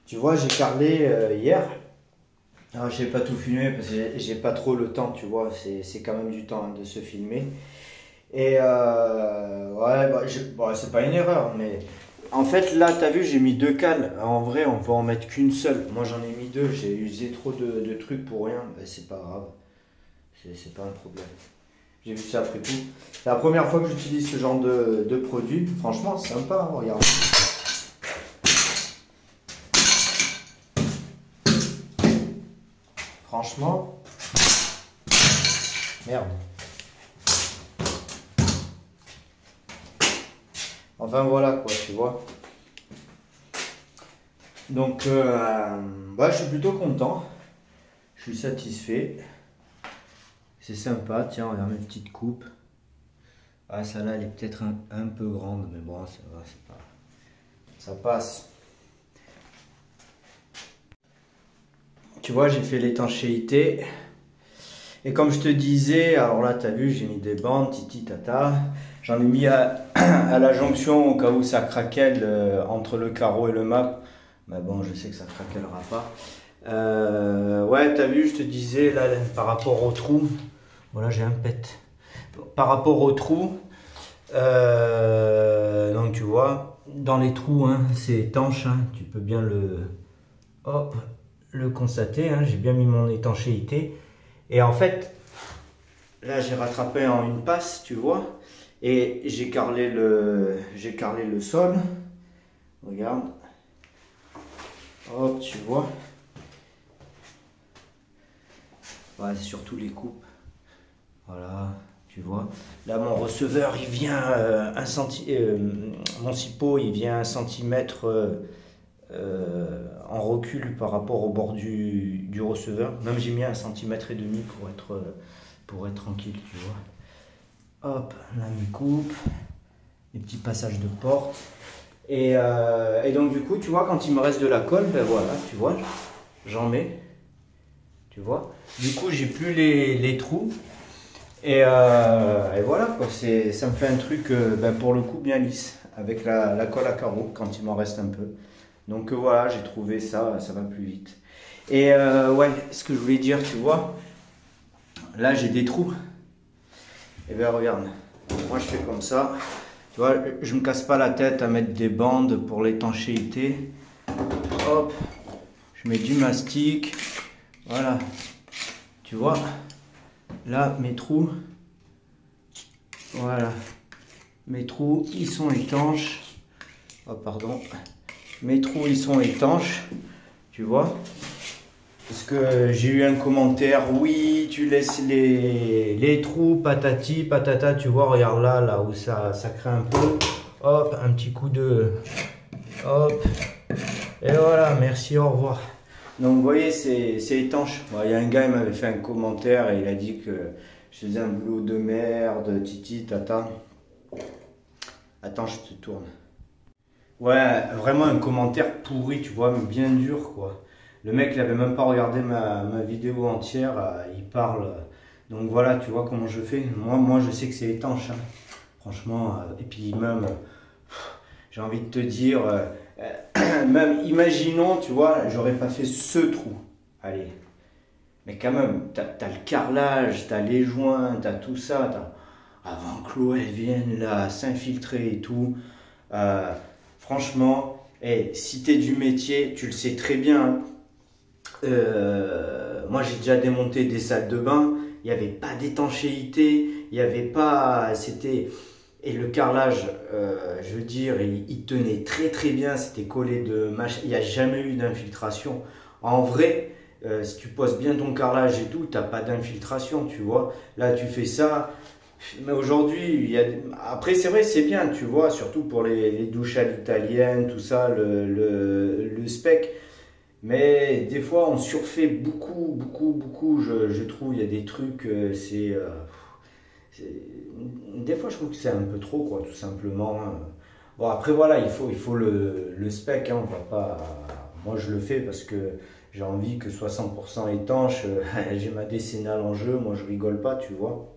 Tu vois, j'ai carrelé hier. Alors, j'ai pas tout filmé parce que j'ai pas trop le temps, tu vois. C'est quand même du temps hein, de se filmer. Et ouais, bon, c'est pas une erreur, mais en fait, là, t'as vu, j'ai mis deux cales. En vrai, on peut en mettre qu'une seule. Moi, j'en ai mis deux. J'ai usé trop de trucs pour rien. Ben, c'est pas grave. C'est pas un problème. J'ai vu ça après tout. C'est la première fois que j'utilise ce genre de produit. Franchement, c'est sympa. Hein, regarde. Franchement, merde. Enfin voilà quoi, tu vois. Donc, ouais, je suis plutôt content. Je suis satisfait. C'est sympa. Tiens, regarde mes petites coupes. Ah, celle-là, elle est peut-être un peu grande, mais bon, ça va, c'est pas... Ça passe. Tu vois, j'ai fait l'étanchéité. Et comme je te disais, alors là, tu as vu, j'ai mis des bandes, titi tata. J'en ai mis à la jonction au cas où ça craquelle entre le carreau et le mât. Mais bon, je sais que ça craquellera pas. Ouais, tu as vu, je te disais, là, par rapport au trou. Voilà, j'ai un pet. Par rapport au trou, donc tu vois, dans les trous, hein, c'est étanche. Hein, tu peux bien hop, le constater. Hein, j'ai bien mis mon étanchéité. Et en fait, là, j'ai rattrapé en une passe, tu vois. Et j'ai carrelé le sol. Regarde. Hop, tu vois. Ouais, c'est surtout les coupes. Voilà, tu vois. Là, mon receveur, il vient mon cipot, il vient 1 centimètre en recul par rapport au bord du receveur. Même j'ai mis 1,5 cm pour être tranquille, tu vois. Hop, là, mes coupes, les petits passages de porte. Et donc, du coup, tu vois, quand il me reste de la colle, ben voilà, tu vois, j'en mets. Tu vois. Du coup, j'ai plus les trous. Et voilà, quoi. Ça me fait un truc, ben, pour le coup, bien lisse. Avec la colle à carreaux, quand il m'en reste un peu. Donc voilà, j'ai trouvé ça, ça va plus vite. Et ouais, ce que je voulais dire, tu vois, là j'ai des trous. Et bien regarde, moi je fais comme ça. Tu vois, je me casse pas la tête à mettre des bandes pour l'étanchéité. Hop, je mets du mastic. Voilà, tu vois, là mes trous, voilà, mes trous ils sont étanches. Oh pardon, mes trous ils sont étanches, tu vois. Parce que j'ai eu un commentaire, oui, tu laisses les trous, patati, patata, tu vois, regarde là où ça crée un peu. Hop, un petit coup de... Hop, et voilà, merci, au revoir. Donc vous voyez, c'est étanche. Bon, il y a un gars, il m'avait fait un commentaire et il a dit que je faisais un boulot de merde, titi, tata. Attends, je te tourne. Ouais, vraiment un commentaire pourri, tu vois, mais bien dur, quoi. Le mec, il avait même pas regardé ma vidéo entière, il parle. Donc voilà, tu vois comment je fais. Moi je sais que c'est étanche, hein. Franchement, et puis même, j'ai envie de te dire, même imaginons, tu vois, j'aurais pas fait ce trou. Allez, mais quand même, t'as le carrelage, t'as les joints, t'as tout ça. Avant que l'eau elle vienne là, s'infiltrer et tout. Euh, Franchement, hey, si t'es du métier, tu le sais très bien. Hein. Moi, j'ai déjà démonté des salles de bain. Il n'y avait pas d'étanchéité. Il n'y avait pas. C'était. Et le carrelage, je veux dire, il tenait très très bien. C'était collé de machin. Il n'y a jamais eu d'infiltration. En vrai, si tu poses bien ton carrelage et tout, t'as pas d'infiltration, tu vois. Là, tu fais ça. Mais aujourd'hui, après c'est vrai, c'est bien, tu vois, surtout pour les douches à l'italienne, tout ça, le spec. Mais des fois, on surfait beaucoup, je trouve. Il y a des trucs, c'est- des fois, je trouve que c'est un peu trop, quoi, tout simplement. Hein. Bon, après, voilà, il faut le spec, hein, on va pas... Moi, je le fais parce que j'ai envie que ce soit 100% étanche. J'ai ma décennale en jeu, moi, je rigole pas, tu vois.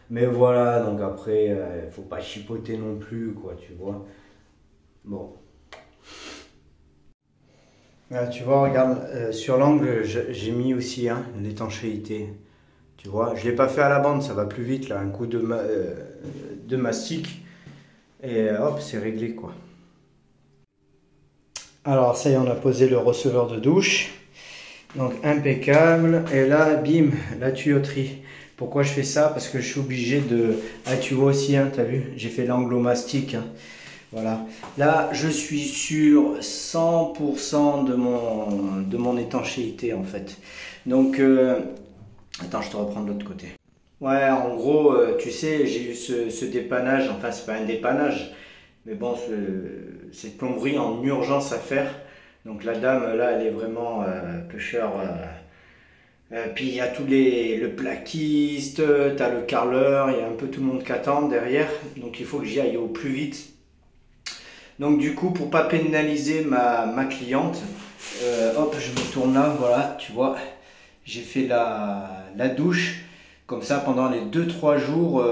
Mais voilà, donc après, faut pas chipoter non plus, quoi, tu vois. Bon. Là, tu vois, regarde, sur l'angle, j'ai mis aussi l'étanchéité. Tu vois, je ne l'ai pas fait à la bande, ça va plus vite là, un coup de mastic et hop, c'est réglé quoi. Alors ça y est, on a posé le receveur de douche, donc impeccable. Et là, bim, la tuyauterie. Pourquoi je fais ça? Parce que je suis obligé de... Ah, tu vois aussi, hein, tu as vu, j'ai fait l'angle au mastic. Hein. Voilà. Là, je suis sur 100% de mon étanchéité en fait. Donc, attends, je te reprends de l'autre côté. Ouais, en gros, tu sais, j'ai eu ce dépannage, enfin, c'est pas un dépannage, mais bon, cette plomberie en urgence à faire. Donc, la dame, là, elle est vraiment peu chère. Puis, il y a le plaquiste, t'as le carreleur, il y a un peu tout le monde qui attend derrière. Donc, il faut que j'y aille au plus vite. Donc du coup, pour pas pénaliser ma cliente, hop, je me tourne là, voilà, tu vois, j'ai fait la douche. Comme ça, pendant les 2-3 jours,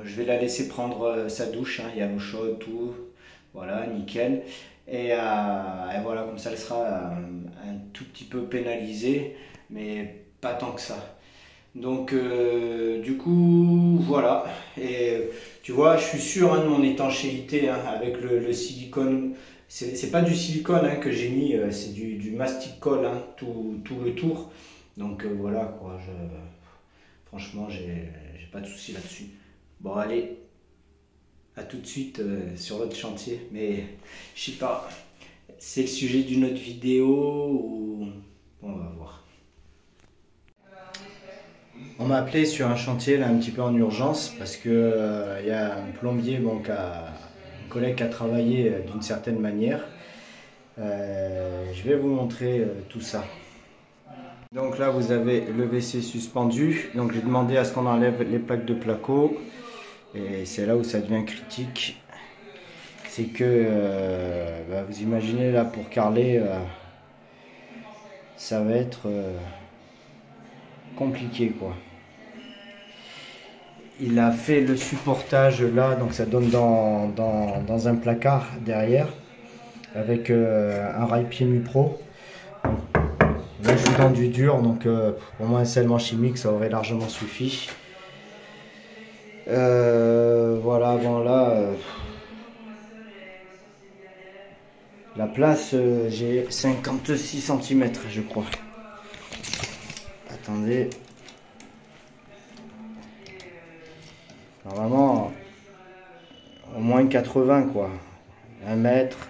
je vais la laisser prendre sa douche. Hein, il y a l'eau chaude, tout, voilà, nickel. Et voilà, comme ça, elle sera un tout petit peu pénalisée, mais pas tant que ça. Donc, du coup, voilà. Et tu vois, je suis sûr de mon étanchéité avec le silicone. C'est pas du silicone que j'ai mis, c'est du mastic colle tout le tour. Donc, voilà quoi. Franchement, j'ai pas de souci là-dessus. Bon, allez, à tout de suite sur l'autre chantier. Mais je sais pas, c'est le sujet d'une autre vidéo ou. Bon, on va voir. On m'a appelé sur un chantier là un petit peu en urgence parce que y a un plombier, un collègue qui a travaillé d'une certaine manière. Je vais vous montrer tout ça. Donc là vous avez le WC suspendu. Donc j'ai demandé à ce qu'on enlève les plaques de placo. Et c'est là où ça devient critique. C'est que vous imaginez là pour carreler, ça va être compliqué quoi. Il a fait le supportage là, donc ça donne dans un placard derrière avec un rail pied Mupro. Là je suis dans du dur, donc pour moi un scellement chimique ça aurait largement suffi. Voilà, bon là, la place j'ai 56 cm je crois. Attendez. Normalement au moins 80 quoi. 1 mètre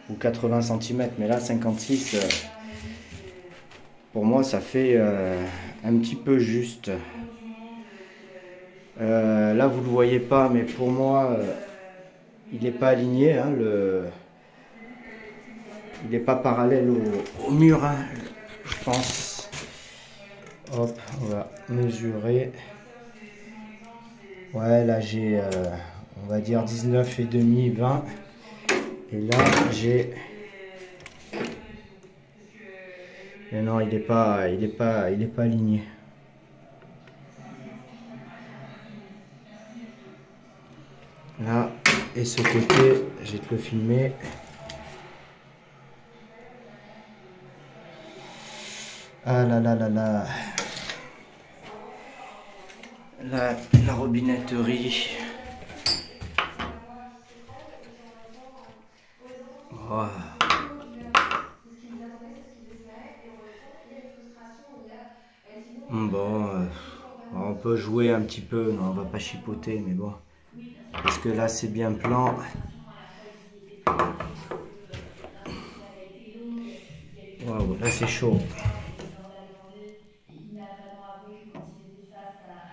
ou 80 cm, mais là 56 pour moi ça fait un petit peu juste. Là vous le voyez pas, mais pour moi il n'est pas aligné il n'est pas parallèle au mur je pense. Hop, on va mesurer. Ouais, là j'ai on va dire 19,5, 20, et là j'ai. Et non, il est pas aligné. Là, et ce côté, je vais te le filmer. Ah là là là là. La robinetterie. Oh. Bon, on peut jouer un petit peu, non, on va pas chipoter, mais bon. Parce que là, c'est bien plan. Waouh, là, c'est chaud.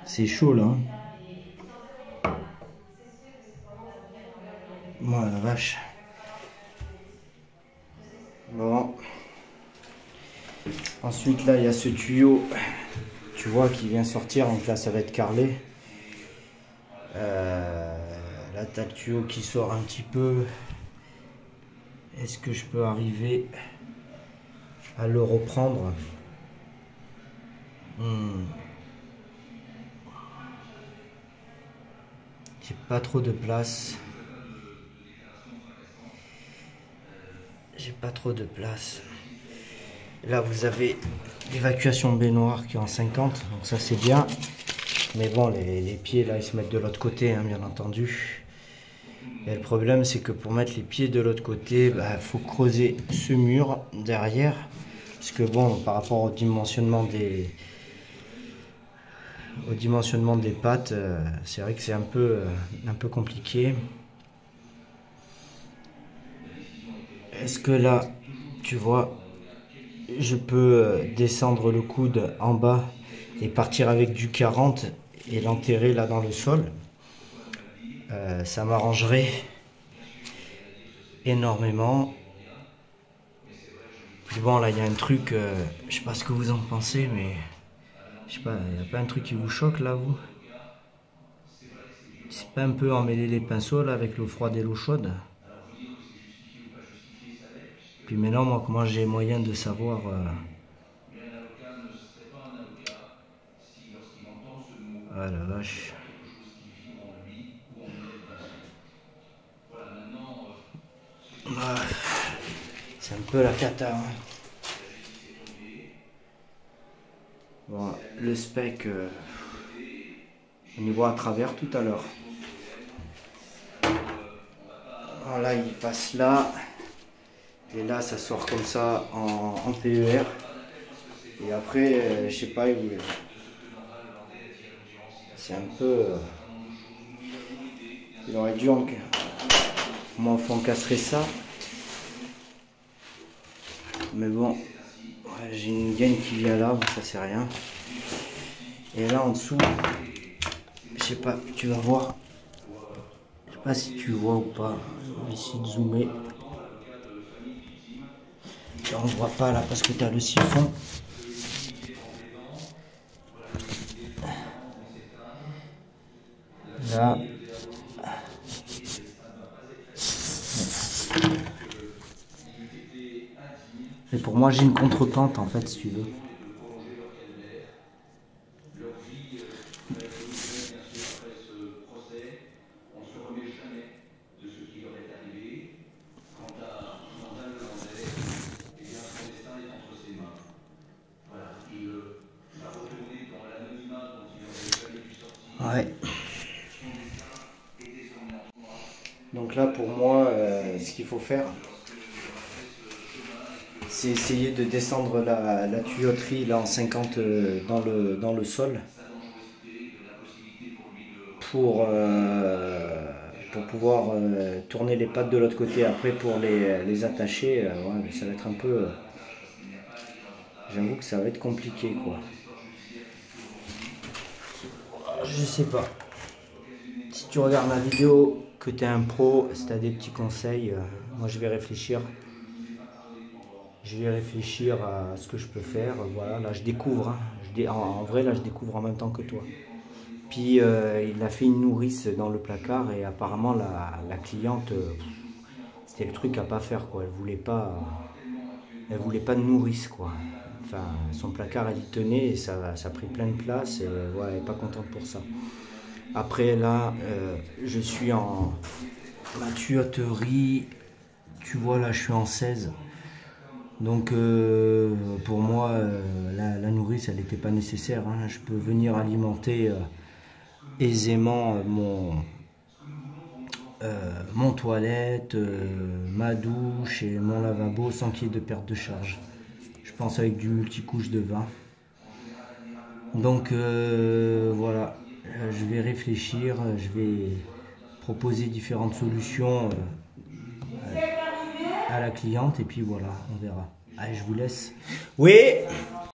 C'est chaud, là. Moi, la vache. Bon. Ensuite, là, il y a ce tuyau, tu vois, qui vient sortir. Donc là, ça va être carrelé. Là, tu as le tuyau qui sort un petit peu. Est-ce que je peux arriver à le reprendre? J'ai pas trop de place. J'ai pas trop de place. Là, vous avez l'évacuation de baignoire qui est en 50, donc ça c'est bien. Mais bon, les pieds là, ils se mettent de l'autre côté, hein, bien entendu. Et le problème, c'est que pour mettre les pieds de l'autre côté, bah, faut creuser ce mur derrière. Parce que bon, par rapport au dimensionnement des pattes, c'est vrai que c'est un peu compliqué. Est-ce que là, tu vois, je peux descendre le coude en bas et partir avec du 40 et l'enterrer là dans le sol? Ça m'arrangerait énormément. Puis bon, là il y a un truc, je sais pas ce que vous en pensez, mais je sais pas, il n'y a pas un truc qui vous choque là, vous? C'est pas un peu emmêler les pinceaux là avec l'eau froide et l'eau chaude? Puis maintenant, moi, comment j'ai moyen de savoir ah la vache. Ah, c'est un peu la cata. Hein. Bon, le spec, on y voit à travers tout à l'heure. Voilà, il passe là. Et là, ça sort comme ça en PER. Et après, je sais pas, c'est un peu... il aurait dû m'encastrer ça. Mais bon, ouais, j'ai une gaine qui vient là, donc ça c'est rien. Et là en dessous, je sais pas, tu vas voir. Je sais pas si tu vois ou pas. Je vais essayer de zoomer. Là, on voit pas là parce que tu as le siphon. Là. Et pour moi, j'ai une contre-pente en fait, si tu veux. Ouais. Donc là, pour moi, ce qu'il faut faire, c'est essayer de descendre la tuyauterie là en 50 dans le sol pour pouvoir tourner les pattes de l'autre côté. Après, pour les attacher, ouais, ça va être un peu... j'avoue que ça va être compliqué, quoi. Je sais pas. Si tu regardes ma vidéo, que tu es un pro, si tu as des petits conseils, moi je vais réfléchir. Je vais réfléchir à ce que je peux faire. Voilà, là je découvre. Hein. En vrai, là je découvre en même temps que toi. Puis il a fait une nourrice dans le placard et apparemment la cliente, c'était le truc à pas faire, quoi. Elle voulait pas de nourrice, quoi. Enfin, son placard elle y tenait et ça a pris plein de place et ouais, elle n'est pas contente pour ça. Après là, je suis en la tuyauterie. Tu vois là, je suis en 16. Donc pour moi, la nourrice, elle n'était pas nécessaire. Hein. Je peux venir alimenter aisément mon toilette, ma douche et mon lavabo sans qu'il y ait de perte de charge. Je pense avec du multicouche de vin. Donc voilà, je vais réfléchir, je vais proposer différentes solutions à la cliente et puis voilà, on verra. Allez, je vous laisse. Oui.